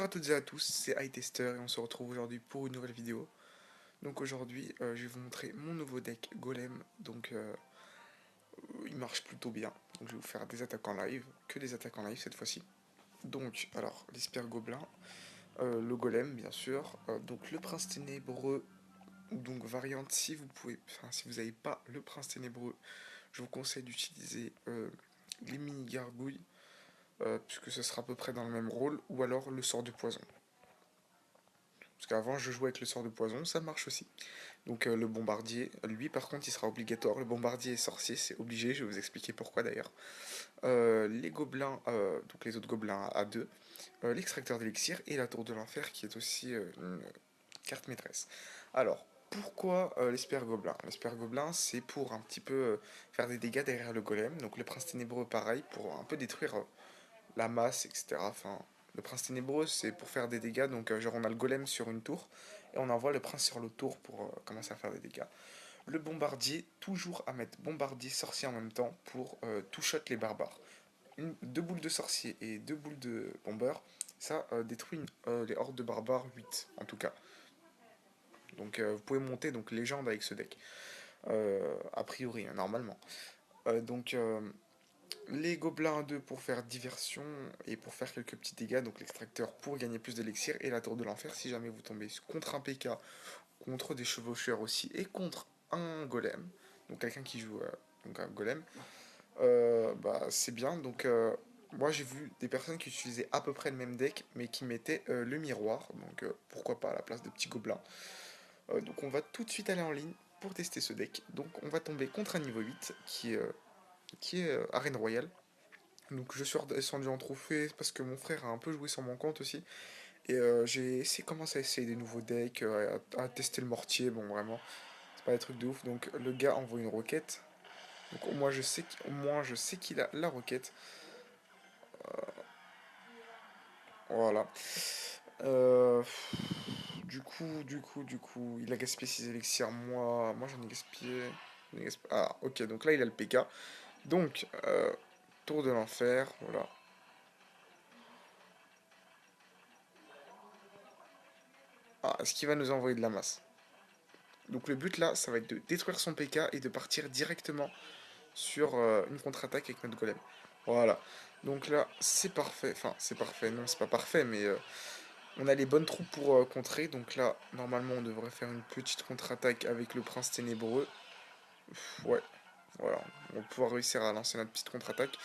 à toutes et à tous, c'est iTester et on se retrouve aujourd'hui pour une nouvelle vidéo. Donc aujourd'hui, je vais vous montrer mon nouveau deck Golem. Il marche plutôt bien. Donc je vais vous faire des attaques en live, que des attaques en live cette fois-ci. Donc, alors, l'Espire Gobelin, le Golem bien sûr, donc le Prince Ténébreux, ou donc variante si vous pouvez, enfin si vous n'avez pas le Prince Ténébreux, je vous conseille d'utiliser les mini gargouilles, puisque ce sera à peu près dans le même rôle, ou alors le sort de poison. Parce qu'avant, je jouais avec le sort de poison, ça marche aussi. Donc le bombardier, lui par contre, il sera obligatoire. Le bombardier est sorcier, c'est obligé, je vais vous expliquer pourquoi d'ailleurs. Les gobelins, donc les autres gobelins à 2, l'extracteur d'élixir et la tour de l'enfer qui est aussi une carte maîtresse. Alors, pourquoi l'espère gobelin? L'espère gobelin, c'est pour un petit peu faire des dégâts derrière le golem. Donc le prince ténébreux, pareil, pour un peu détruire la masse, etc. Enfin, le prince ténébreux, c'est pour faire des dégâts. Donc, genre, on a le golem sur une tour et on envoie le prince sur l'autre tour pour commencer à faire des dégâts. Le bombardier, toujours à mettre bombardier sorcier en même temps pour tout shot les barbares. Deux boules de sorcier et deux boules de bombeur, ça détruit les hordes de barbares 8 en tout cas. Donc vous pouvez monter donc légende avec ce deck. A priori, hein, normalement. Donc les gobelins 2 pour faire diversion et pour faire quelques petits dégâts, donc l'extracteur pour gagner plus d'élixir et la tour de l'enfer si jamais vous tombez contre un PK, contre des chevaucheurs aussi et contre un golem, donc quelqu'un qui joue donc un golem, bah c'est bien. Donc moi j'ai vu des personnes qui utilisaient à peu près le même deck mais qui mettaient le miroir, donc pourquoi pas à la place de petits gobelins. Donc on va tout de suite aller en ligne pour tester ce deck. Donc on va tomber contre un niveau 8 qui est Arène Royale. Donc je suis redescendu en trophée parce que mon frère a un peu joué sur mon compte aussi. Et j'ai commencé à essayer des nouveaux decks, à tester le mortier, bon vraiment, c'est pas des trucs de ouf. Donc le gars envoie une roquette. Donc au moins je sais qu'il a la roquette. Voilà. Euh, du coup, il a gaspillé ses élixirs. Moi j'en ai gaspillé. Ah, ok, donc là il a le PK. Donc, tour de l'enfer, voilà. Ah, est-ce qu'il va nous envoyer de la masse? Donc le but là, ça va être de détruire son PK et de partir directement sur une contre-attaque avec notre golem. Voilà. Donc là, c'est parfait. Enfin, c'est parfait. Non, c'est pas parfait, mais on a les bonnes troupes pour contrer. Donc là, normalement, on devrait faire une petite contre-attaque avec le prince ténébreux. Ouais, voilà. On va pouvoir réussir à lancer notre petite contre-attaque.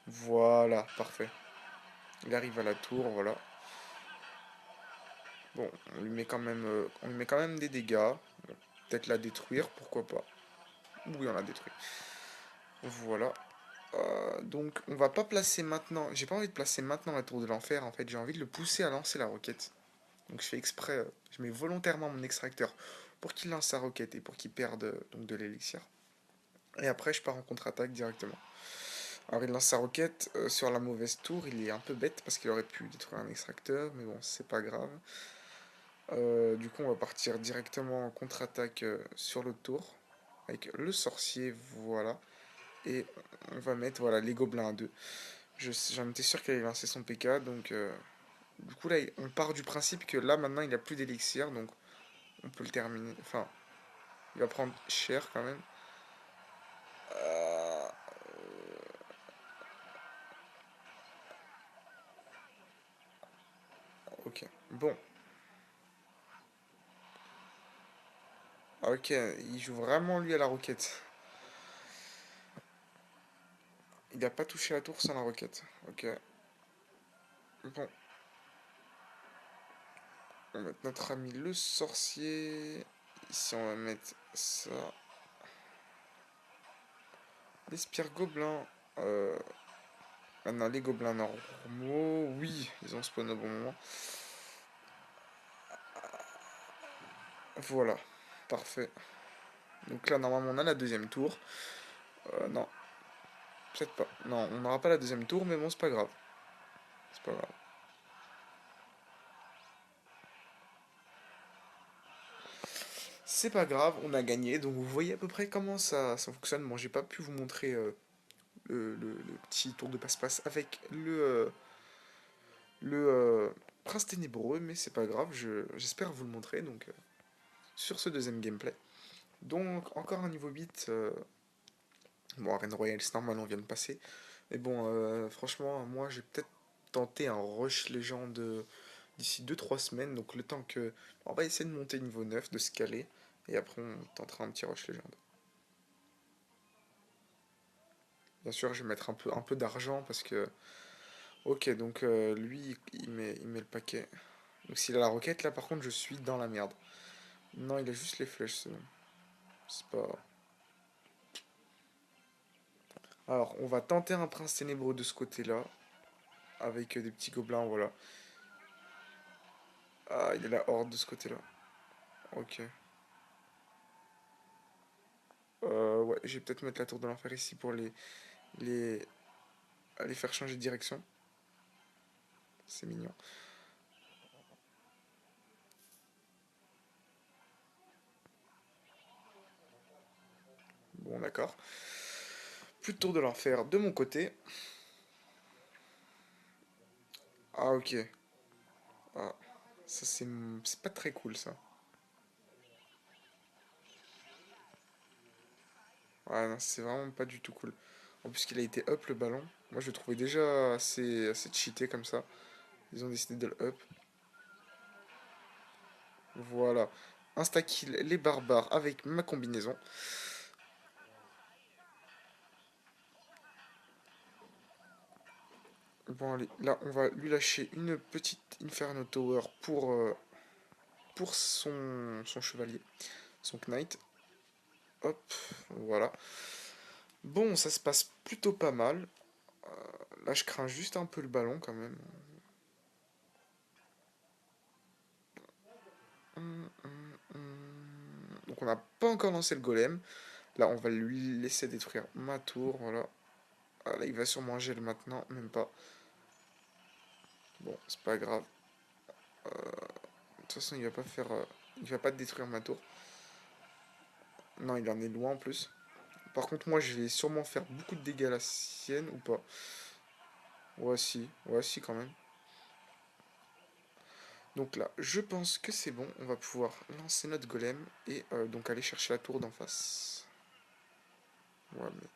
Voilà, parfait. Il arrive à la tour, voilà. Bon, on lui met quand même des dégâts. Bon, peut-être la détruire, pourquoi pas. Oui, on l'a détruit. Voilà. Donc, on va pas placer maintenant. J'ai pas envie de placer maintenant la tour de l'enfer. En fait, j'ai envie de le pousser à lancer la roquette. Donc, je fais exprès. Je mets volontairement mon extracteur pour qu'il lance sa roquette et pour qu'il perde donc de l'élixir. Et après, je pars en contre-attaque directement. Alors, il lance sa roquette sur la mauvaise tour. Il est un peu bête parce qu'il aurait pu détruire un extracteur, mais bon, c'est pas grave. Du coup, on va partir directement en contre-attaque sur le tour avec le sorcier, voilà. Et on va mettre voilà, les gobelins à 2. J'en étais sûr qu'il allait lancer son PK, donc du coup là on part du principe que là maintenant il a plus d'élixir, donc on peut le terminer. Enfin, il va prendre cher quand même. Euh, ok, bon. Ok, il joue vraiment lui à la roquette. Il a pas touché la tour sans la roquette. Ok, bon. On va mettre notre ami le sorcier. Ici on va mettre ça. Les spires gobelins. Euh, Maintenant les gobelins normaux. Oui, ils ont spawn au bon moment. Voilà, parfait. Donc là, normalement, on a la deuxième tour. Non, peut-être pas. Non, on n'aura pas la deuxième tour, mais bon, c'est pas grave. C'est pas grave. C'est pas grave, on a gagné. Donc vous voyez à peu près comment ça fonctionne. Bon, j'ai pas pu vous montrer le petit tour de passe-passe avec le prince ténébreux, mais c'est pas grave, j'espère vous le montrer donc sur ce deuxième gameplay. Donc encore un niveau 8, bon Arène Royale c'est normal, on vient de passer. Mais bon, franchement, moi j'ai peut-être tenté un rush légende d'ici 2 3 semaines, donc le temps que... On va essayer de monter niveau 9, de se caler, et après on tentera un petit rush légende. Bien sûr, je vais mettre un peu d'argent parce que... Ok, donc lui, il met le paquet. Donc s'il a la roquette, là par contre, je suis dans la merde. Non, il a juste les flèches, c'est bon. C'est pas... Alors, on va tenter un prince ténébreux de ce côté-là, avec des petits gobelins, voilà. Ah, il y a la horde de ce côté-là. Ok. Ouais, je vais peut-être mettre la tour de l'enfer ici pour les, les faire changer de direction. C'est mignon. Bon, d'accord. Plus de tour de l'enfer de mon côté. Ah, ok. Ah, ça c'est pas très cool, ça. Ouais, non, c'est vraiment pas du tout cool. En plus qu'il a été up le ballon. Moi, je le trouvais déjà assez cheaté comme ça. Ils ont décidé de le up. Voilà. Insta-kill les barbares avec ma combinaison. Bon, allez, là, on va lui lâcher une petite Inferno Tower pour son chevalier, son knight. Hop, voilà. Bon, ça se passe plutôt pas mal. Là, je crains juste un peu le ballon quand même. Donc, on n'a pas encore lancé le golem. Là, on va lui laisser détruire ma tour. Voilà. Ah, là, il va sûrement gel maintenant. Même pas. Bon, c'est pas grave. De toute façon, il va pas faire. Il va pas détruire ma tour. Non, il en est loin en plus. Par contre, moi, je vais sûrement faire beaucoup de dégâts à la sienne ou pas. Ouais, si, quand même. Donc là, je pense que c'est bon. On va pouvoir lancer notre golem et donc aller chercher la tour d'en face. Ouais, mais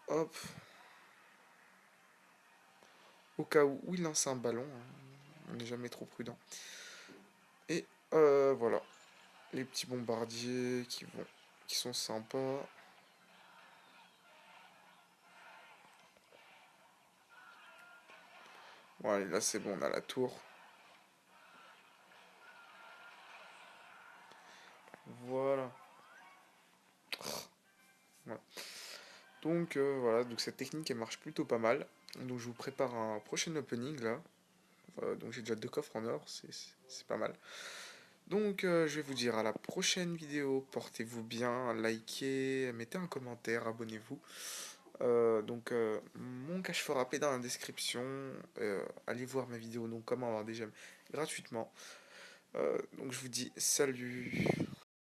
hop. Au cas où il lance un ballon, hein, on n'est jamais trop prudent. Et voilà. Les petits bombardiers qui sont sympas. Bon, allez, là c'est bon, on a la tour. Voilà. Ouais. Donc voilà, donc cette technique elle marche plutôt pas mal. Donc je vous prépare un prochain opening là. Donc j'ai déjà 2 coffres en or, c'est pas mal. Donc je vais vous dire à la prochaine vidéo. Portez-vous bien, likez, mettez un commentaire, abonnez-vous. Mon cache fort AP dans la description. Allez voir ma vidéo, donc comment avoir des gemmes gratuitement. Donc je vous dis salut.